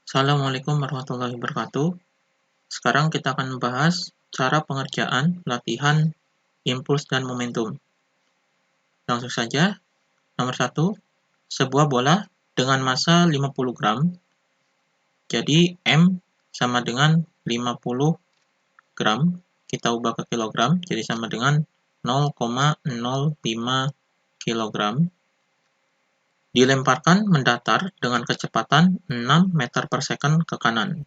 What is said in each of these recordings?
Assalamualaikum warahmatullahi wabarakatuh. Sekarang kita akan membahas cara pengerjaan latihan impuls dan momentum. Langsung saja. Nomor 1, sebuah bola dengan massa 50 gram. Jadi M sama dengan 50 gram. Kita ubah ke kilogram, jadi sama dengan 0,05 kilogram. Dilemparkan mendatar dengan kecepatan 6 meter per second ke kanan.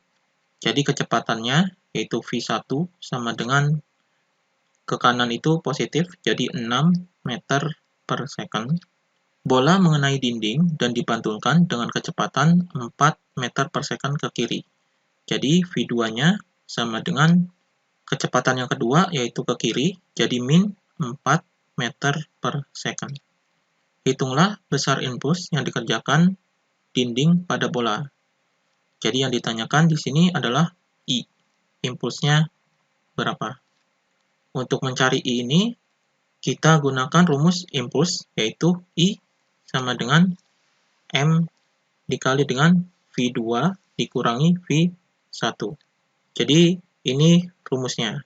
Jadi kecepatannya yaitu V1 sama dengan ke kanan itu positif, jadi 6 meter per second. Bola mengenai dinding dan dipantulkan dengan kecepatan 4 meter per second ke kiri. Jadi V2-nya sama dengan kecepatan yang kedua yaitu ke kiri, jadi min 4 meter per second. Hitunglah besar impuls yang dikerjakan dinding pada bola. Jadi yang ditanyakan di sini adalah I. Impulsnya berapa? Untuk mencari I ini, kita gunakan rumus impuls, yaitu I sama dengan M dikali dengan V2 dikurangi V1. Jadi, ini rumusnya.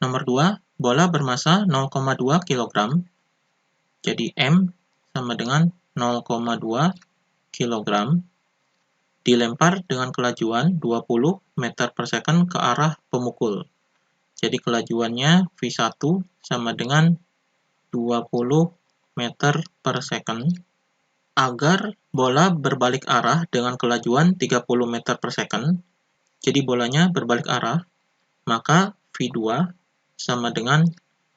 Nomor 2, bola bermassa 0,2 kg. Jadi, M sama dengan 0,2 kg. Dilempar dengan kelajuan 20 meter per second ke arah pemukul. Jadi kelajuannya V1 sama dengan 20 meter per second. Agar bola berbalik arah dengan kelajuan 30 meter per second, jadi bolanya berbalik arah, maka V2 sama dengan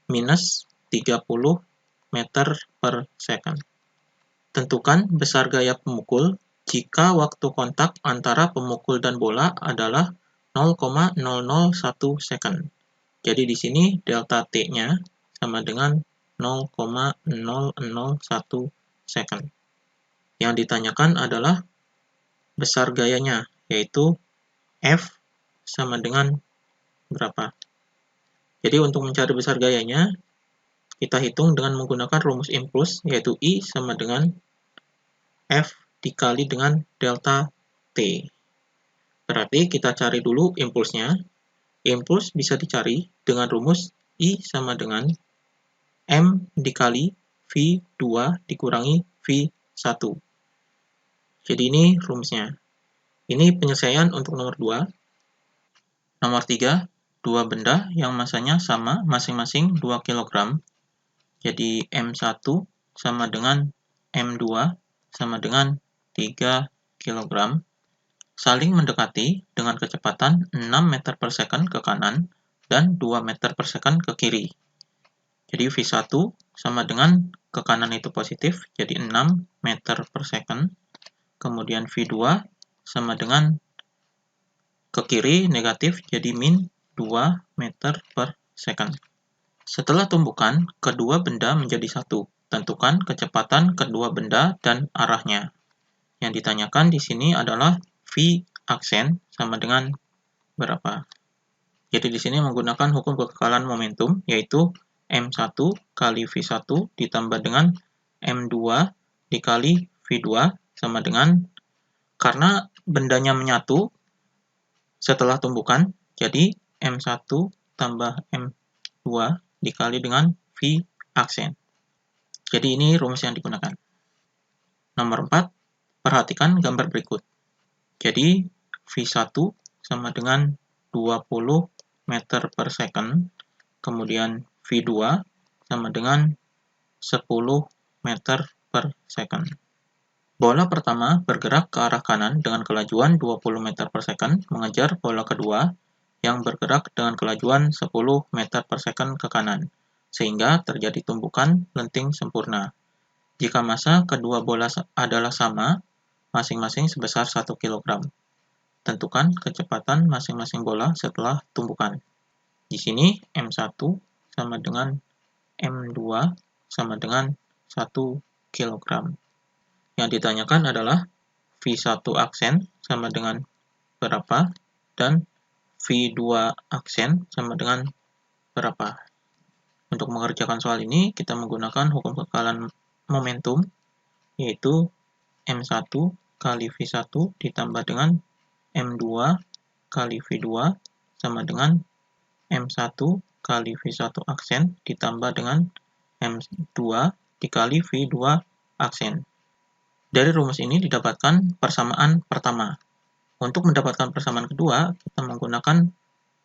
minus 30 meter per second. Tentukan besar gaya pemukul jika waktu kontak antara pemukul dan bola adalah 0,001 second. Jadi di sini delta T-nya sama dengan 0,001 second. Yang ditanyakan adalah besar gayanya, yaitu F sama dengan berapa. Jadi untuk mencari besar gayanya, kita hitung dengan menggunakan rumus impuls, yaitu I sama dengan F dikali dengan delta T. Berarti kita cari dulu impulsnya. Impuls bisa dicari dengan rumus I sama dengan M dikali V2 dikurangi V1. Jadi ini rumusnya. Ini penyelesaian untuk nomor 2. Nomor 3, dua benda yang massanya sama masing-masing 2 kg. Jadi M1 sama dengan M2 sama dengan 3 kg. Saling mendekati dengan kecepatan 6 meter per second ke kanan dan 2 meter per second ke kiri. Jadi V1 sama dengan ke kanan itu positif, jadi 6 meter per second. Kemudian V2 sama dengan ke kiri negatif, jadi min 2 meter per second. Setelah tumbukan, kedua benda menjadi satu. Tentukan kecepatan kedua benda dan arahnya. Yang ditanyakan di sini adalah V aksen sama dengan berapa. Jadi di sini menggunakan hukum kekekalan momentum, yaitu M1 kali V1 ditambah dengan M2 dikali V2 sama dengan, karena bendanya menyatu setelah tumbukan, jadi M1 tambah M2 dikali dengan V aksen. Jadi ini rumus yang digunakan. Nomor 4, perhatikan gambar berikut. Jadi V1 sama dengan 20 meter per second, kemudian V2 sama dengan 10 meter per second. Bola pertama bergerak ke arah kanan dengan kelajuan 20 meter per second, mengejar bola kedua yang bergerak dengan kelajuan 10 meter per second ke kanan, sehingga terjadi tumbukan lenting sempurna. Jika massa kedua bola adalah sama, masing-masing sebesar 1 kg. Tentukan kecepatan masing-masing bola setelah tumbukan. Di sini M1 sama dengan M2 sama dengan 1 kg. Yang ditanyakan adalah V1 aksen sama dengan berapa dan V2 aksen sama dengan berapa. Untuk mengerjakan soal ini, kita menggunakan hukum kekekalan momentum, yaitu M1 kali V1 ditambah dengan M2 kali V2 sama dengan M1 kali V1 aksen ditambah dengan M2 dikali V2 aksen. Dari rumus ini didapatkan persamaan pertama. Untuk mendapatkan persamaan kedua, kita menggunakan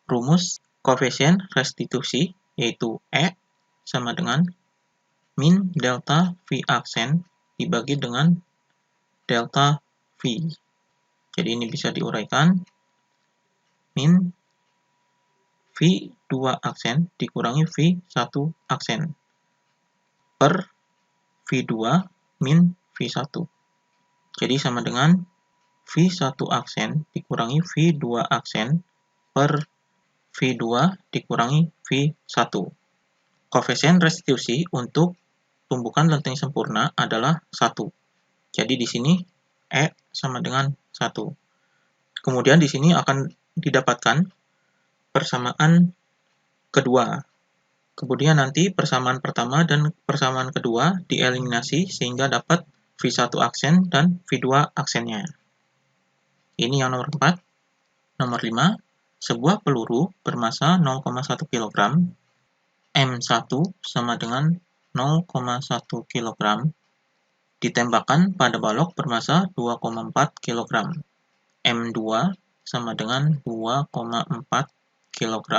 rumus koefisien restitusi, yaitu E sama dengan min delta V aksen dibagi dengan delta V. Jadi ini bisa diuraikan. Min V2 aksen dikurangi V1 aksen per V2 min V1. Jadi sama dengan V1 aksen dikurangi V2 aksen per V2 dikurangi V1. Koefisien restitusi untuk tumbukan lenteng sempurna adalah 1. Jadi di sini E sama dengan 1. Kemudian di sini akan didapatkan persamaan kedua. Kemudian nanti persamaan pertama dan persamaan kedua dieliminasi sehingga dapat V1 aksen dan V2 aksennya. Ini yang nomor 4. Nomor 5. Sebuah peluru bermasa 0,1 kg, M1 sama dengan 0,1 kg, ditembakkan pada balok bermasa 2,4 kg. M2 sama dengan 2,4 kg.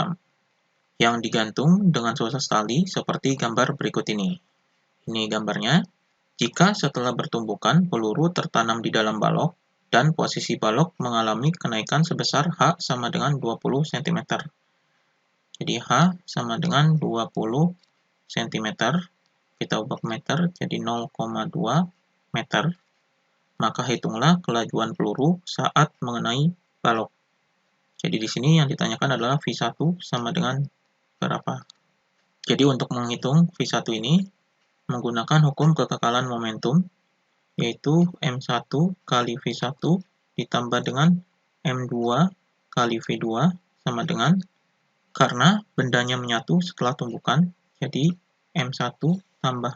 Yang digantung dengan sukses tali seperti gambar berikut ini. Ini gambarnya. Jika setelah bertumbukan peluru tertanam di dalam balok dan posisi balok mengalami kenaikan sebesar H sama dengan 20 cm. Jadi H sama dengan 20 cm. Kita ubah ke meter jadi 0,2 meter. Maka hitunglah kelajuan peluru saat mengenai balok. Jadi di sini yang ditanyakan adalah V1 sama dengan berapa. Jadi untuk menghitung V1 ini menggunakan hukum kekekalan momentum, yaitu M1 kali V1 ditambah dengan M2 kali V2 sama dengan, karena bendanya menyatu setelah tumbukan, jadi M1 tambah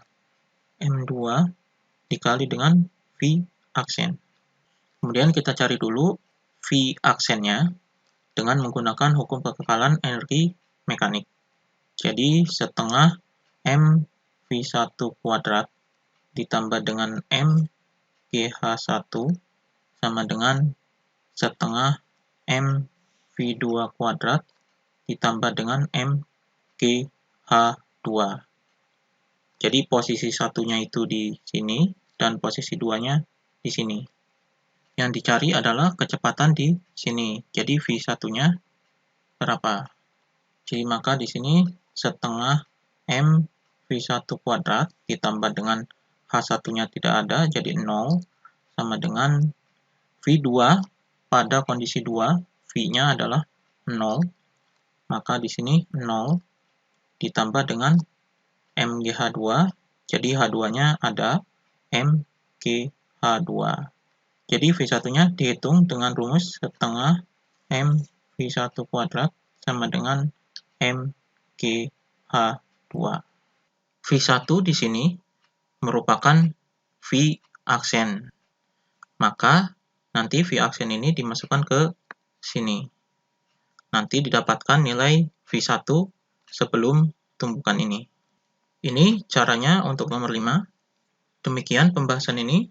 M2 dikali dengan V aksen. Kemudian kita cari dulu V aksennya dengan menggunakan hukum kekekalan energi mekanik. Jadi setengah M V1 kuadrat ditambah dengan M GH1 sama dengan setengah M V2 kuadrat ditambah dengan M GH2. Jadi posisi satunya itu di sini dan posisi duanya di sini. Yang dicari adalah kecepatan di sini. Jadi V1-nya berapa? Jadi maka di sini setengah M V1 kuadrat ditambah dengan H1-nya tidak ada, jadi 0, sama dengan V2 pada kondisi 2, V-nya adalah 0, maka di sini 0 ditambah dengan MGH2, jadi H2-nya ada, MGH2. Jadi V1-nya dihitung dengan rumus setengah M V1 kuadrat sama dengan MGH2. V1 di sini merupakan V aksen. Maka nanti V aksen ini dimasukkan ke sini. Nanti didapatkan nilai V1 sebelum tumbukan ini. Ini caranya untuk nomor 5. Demikian pembahasan ini.